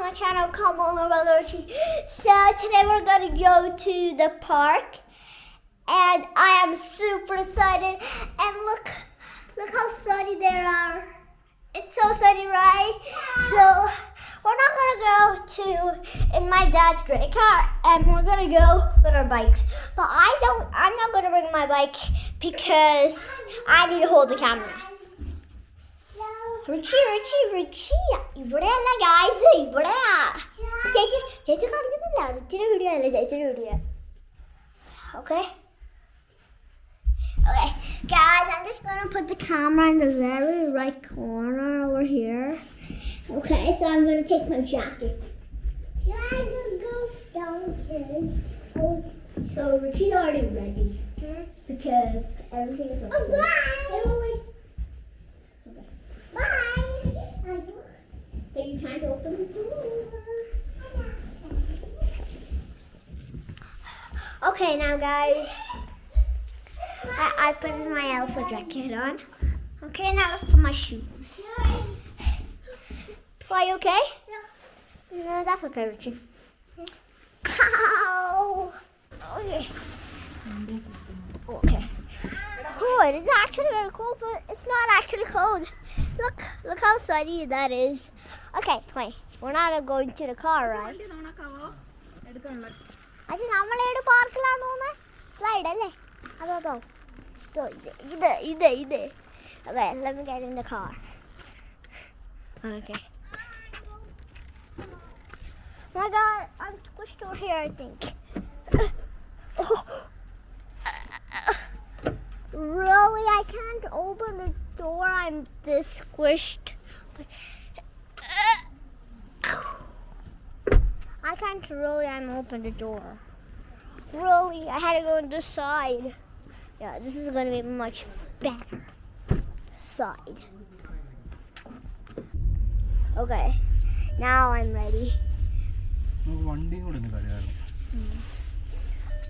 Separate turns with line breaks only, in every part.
to my channel, Come On Allergy. So today we're going to go to the park, and I am super excited. And look how sunny they are. It's so sunny, right? So we're not going to go in my dad's gray car, and we're going to go with our bikes. But I'm not going to bring my bike because I need to hold the camera. Richie, ഇവിടെയല്ല guys, ഇവിടെയാ. ചേച്ചി കാണിക്കുന്നില്ല, റിച്ചിയുടെ video അല്ലേ, ചേച്ചിയുടെ video. Okay, guys, I'm just gonna put the camera in the very right corner over here. Okay, so I'm gonna take my jacket. Should I go downstairs? So Richie's already ready because everything is upstairs. Bye. But you can't open the door. Okay, now guys, I put my alpha jacket on. Okay, now let's put my shoes. Are you okay? No, that's okay, Richie. Ow! Okay. Oh, it is actually very cold, but it's not actually cold. Look how sunny that is. Okay, wait. We're not going to the car, right? I think I'm going to park la slide, alle. Ado. Ide. Okay, let me get in the car. Okay. My God, I'm squished over here, I think. Really, I can't open the door. I'm this squished. I can't really open the door. Really, I had to go on this side. Yeah, this is going to be much better side. Okay, now I'm ready.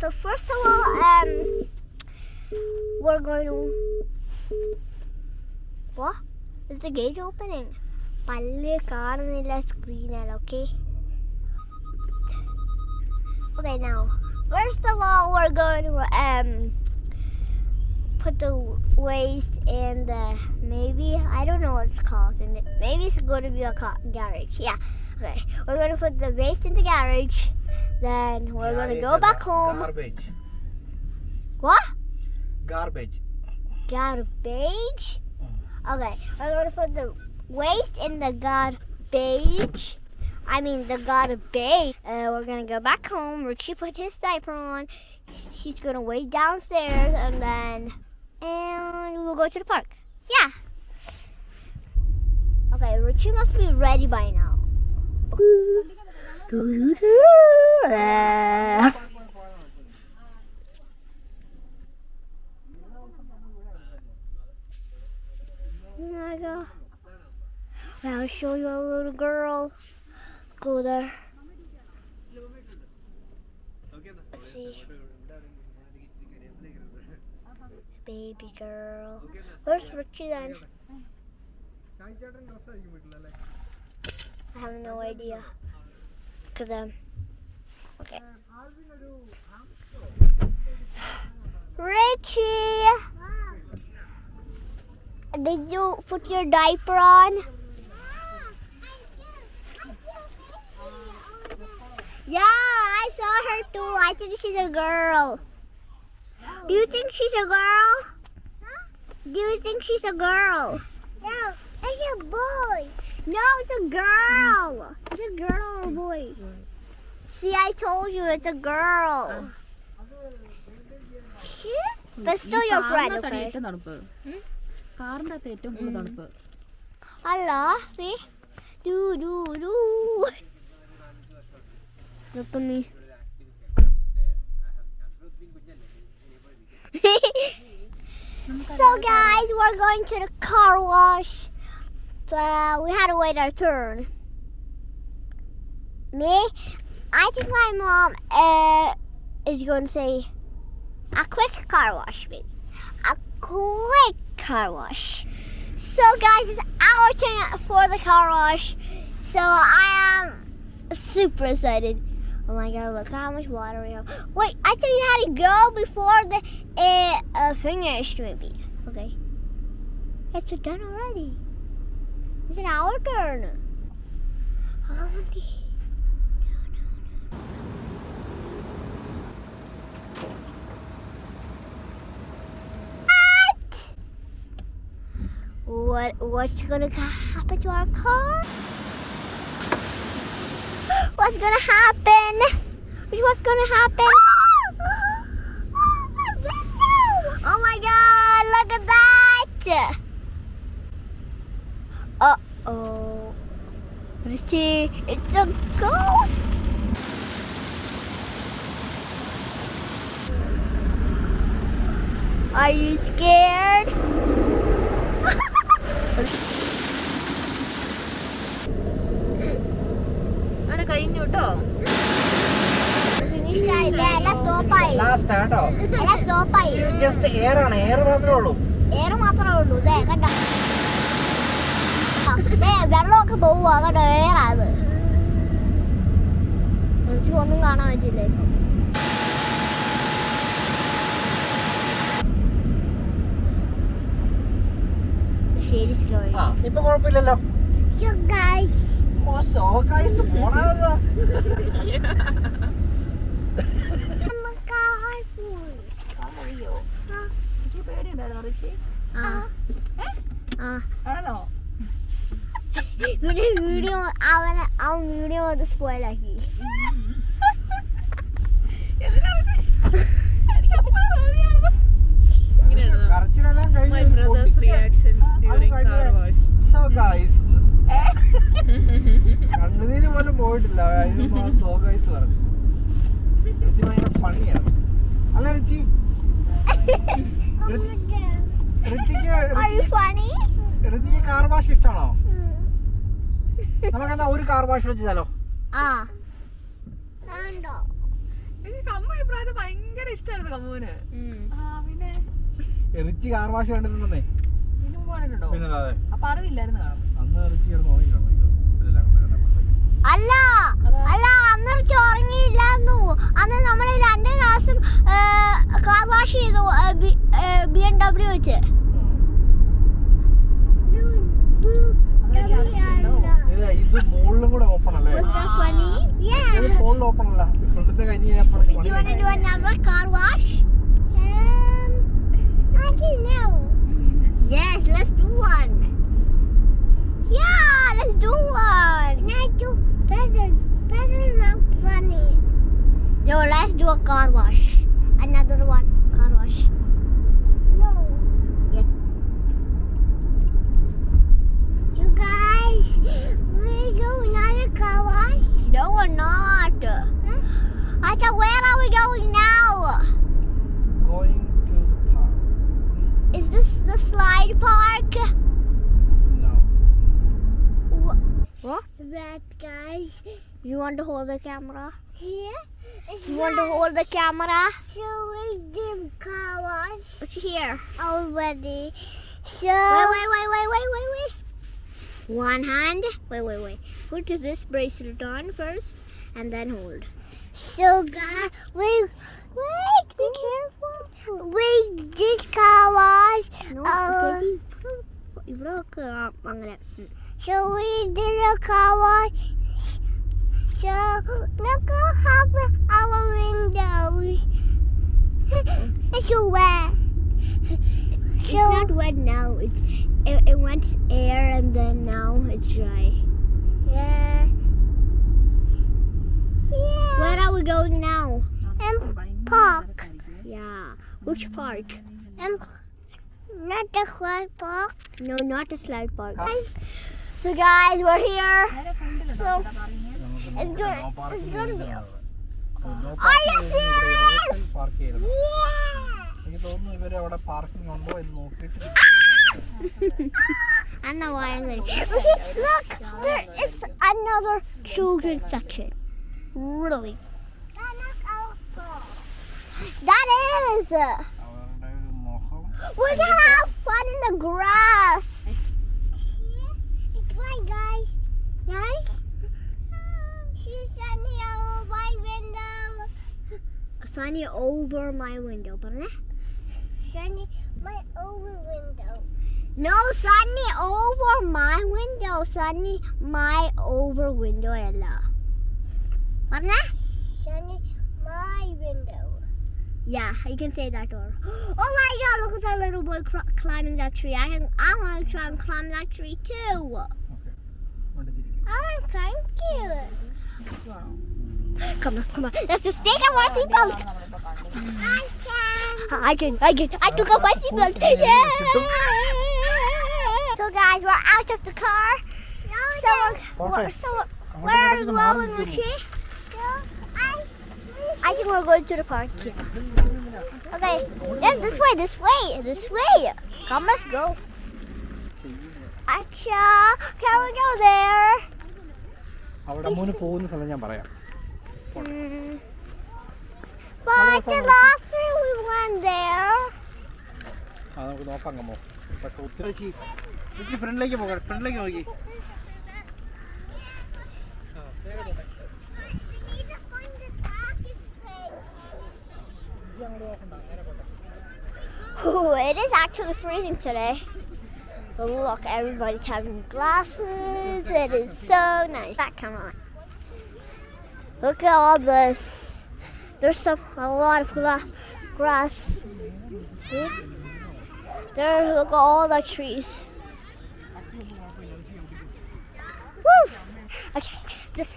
So first of all, we're going to... What? Is the gate opening? Palle karanilla screen, okay? Okay, now, first of all, we're going to put the waste in the, maybe, I don't know what it's called. Maybe it's going to be a garage. Yeah, okay. We're going to put the waste in the garage. Then we're going to go back home.
Garbage.
What?
Garbage.
Okay, we're going to put the waste in the garbage. The garbage. We're going to go back home. Richie put his diaper on. He's going to wait downstairs, and we'll go to the park. Yeah. Okay, Richie must be ready by now. There I go. I'll show you a little girl. Go there. Let's see. Baby girl. Where's Richie then? I have no idea. Look at them. Okay. Richie! Did you put your diaper on? Yeah, I saw her too. I think she's a girl. Do you think she's a girl? Do you think she's a girl? No, it's a boy. No, it's a girl. It's a girl or a boy? See, I told you it's a girl. But still your friend, okay? Allah, see? Do. Look at me. So guys, we're going to the car wash. We had to wait our turn. Me? I think my mom is going to say a quick car wash, maybe. A quick car wash. So guys, it's our turn for the car wash. So I am super excited. Oh my god, look how much water we have. Wait, I thought you had to go before the finished maybe. Okay. It's done already. Is it our turn? What's gonna happen to our car? What's gonna happen? What's gonna happen? Oh my god, look at that! Uh-oh. Richie, it's a ghost! Are you scared?
അവിടെ കഴിഞ്ഞു കേട്ടോ.
എല്ലാം സ്റ്റോപ്പായി.
Last ആട്ടോ.
എല്ലാം സ്റ്റോപ്പായി.
Just air ആണ്, air മാത്രമേ ഉള്ളൂ.
Air മാത്രമേ ഉള്ളൂ. ദേ കണ്ടോ, ദേ വെള്ളമൊക്കെ പോവുക കേട്ടോ, എയറാ അത്. എനിക്ക് ഒന്നും കാണാൻ പറ്റില്ല ഇപ്പൊ. ശരി,
ഇപ്പൊ കുഴപ്പമില്ലല്ലോ.
So guys,
പോണതാ.
എനിക്ക് പേടിയുണ്ടായിരുന്നു റിച്ചി. ആണോ?
വീഡിയോ അവൻ വീഡിയോ അത് സ്പോയിലാക്കി.
കറച്ചിലെല്ലാം
My brother's reaction during car wash.
So guys, കണ്ണുനീര് പോലും പോയിട്ടില്ല. സോ ഗൈസ് പറഞ്ഞു. റിച്ചി ഭയങ്കര ഫണ്ണിയാണ് അല്ല റിച്ചി? റിച്ചിക്ക് കാർ വാഷ് ഇഷ്ടമാണോ? നമുക്കെന്താ ഒരു കാർ വാഷ് വെച്ചാലോ?
എനിക്ക് കമ്മു ഇപ്രായത്തിൽ ഭയങ്കര ഇഷ്ടമായിരുന്നു കമ്മുവിന്. പിന്നെ
റിച്ചി കാർ വാഷ് കണ്ടിട്ടുണ്ടെന്നേ.
ഇതിനു മുമ്പ് കണ്ടിട്ടുണ്ടോ?
പിന്നെ അതെ,
അപ്പൊ അറിവില്ലായിരുന്നു കാണും.
അന്ന് റിച്ചി നോക്കിക്കണം ഇതെല്ലാം
അല്ല അല്ല, അന്ന് ഉറങ്ങിയില്ലായിരുന്നു. അന്ന് നമ്മൾ 2 പ്രാവശ്യം കാർ വാഷ് ചെയ്തു BMW വെച്ച്.
ഇത് മുകളിലും കൂടെ ഓപ്പൺ അല്ലേ? മുകളിൽ ഓപ്പൺ അല്ല, ഫ്രണ്ടിത്തെ കഴിഞ്ഞ്
car wash? I don't know. Yes, let's do one. Yeah, let's do one. Better not funny. No, let's do a car wash. Another one, car wash. No. Yeah. You guys, we're going on a car wash? No, we're not. Huh? I thought, where are we going now?
Going to the park.
Is this the slide park?
No.
What? That guys. You want to hold the camera? Here. You want to hold the camera? So we did car wash. What's here? Already. So. Wait. One hand. Wait. Put this bracelet on first, and then hold. So guys, wait. Be careful. We did car wash. No, you broke So we did a car wash. So look how our windows. It's so wet. It's not wet now. It went air and then now it's dry. Yeah. Where are we going now? Park. Yeah. Which park? Not the slide park. No, not the slide park. So guys, we're here. So it's gonna be. Are you serious? Yeah.
എനിക്ക് തോന്നുന്നു ഇവര് അവിടെ parking ഉണ്ടോ എന്ന് നോക്കിയിട്ട്.
I know why I'm ready. Look, there is another children's section. Really? That is.
അവരുടെ ഒരു മുഖം.
We're gonna have fun in the grass. It's fun, guys. Guys, she's Sunny over my window. Sunny, my over window. No, Sunny over my window. Sunny, my over window. Ella. Sunny, my window. Yeah, you can say that or. Oh my God! Look at that little boy climbing that tree. I want to try and climb that tree too. Oh, thank you. Come on. Let's just take off our seatbelt. I can. I took off my seatbelt. Yeah. So guys, we're out of the car. So where are we going, Richie? I think we're going to the park. Yeah. Okay. Yeah, this way. Come, let's go. Acha, can we go there?
അവിടെ മോന് പോകുന്ന സ്ഥലം ഞാൻ പറയാം.
But the last time we went there.
നമുക്ക് നോക്കാം കമ്മോ. പക്ഷെ ഒത്തിരി ഫ്രണ്ടിലേക്ക് പോകാം. ഫ്രണ്ടിലേക്ക് നോക്കി.
Oh, it is actually freezing today. But look, everybody's having glasses. It is so nice. That camera on. Look at all this. There's a lot of grass. See? Look at all the trees. Woo! Okay, this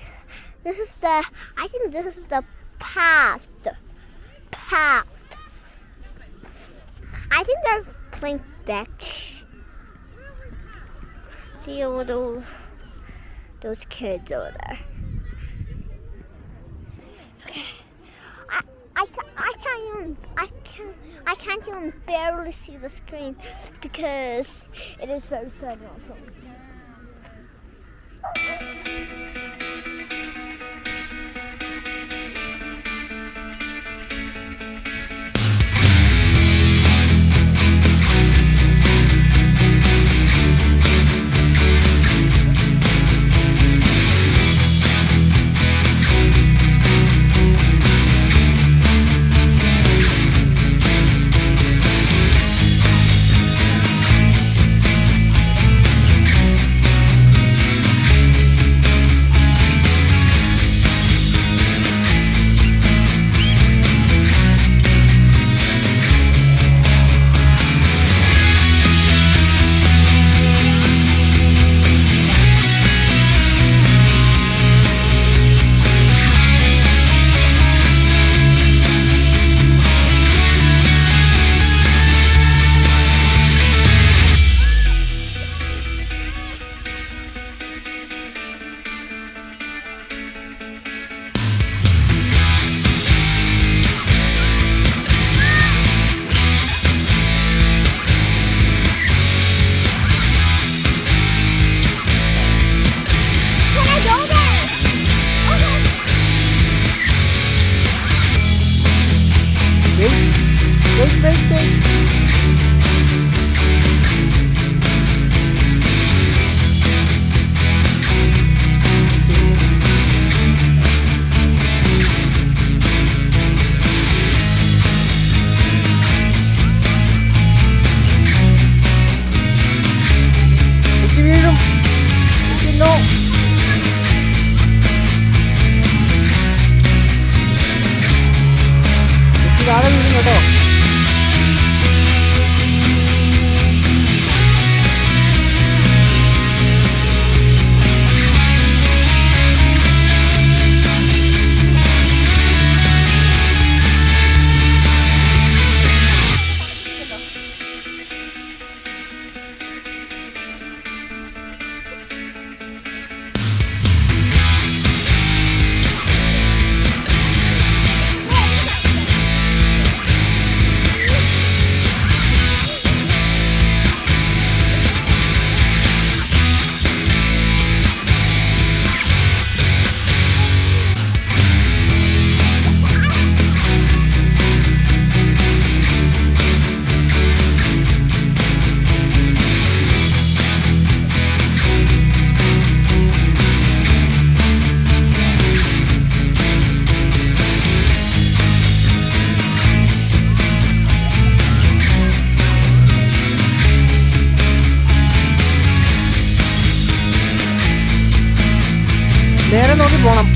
is the. I think this is the path. I think they're playing fetch. See all those kids over there. Okay. I can't even barely see the screen because it is very sunny also.
നേരെ നോക്കി പോണം.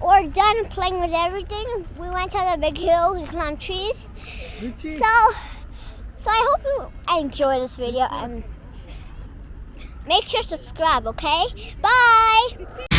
We're done playing with everything. We went to the big hill, we climbed trees. So I hope you enjoy this video and make sure to subscribe, okay? Bye!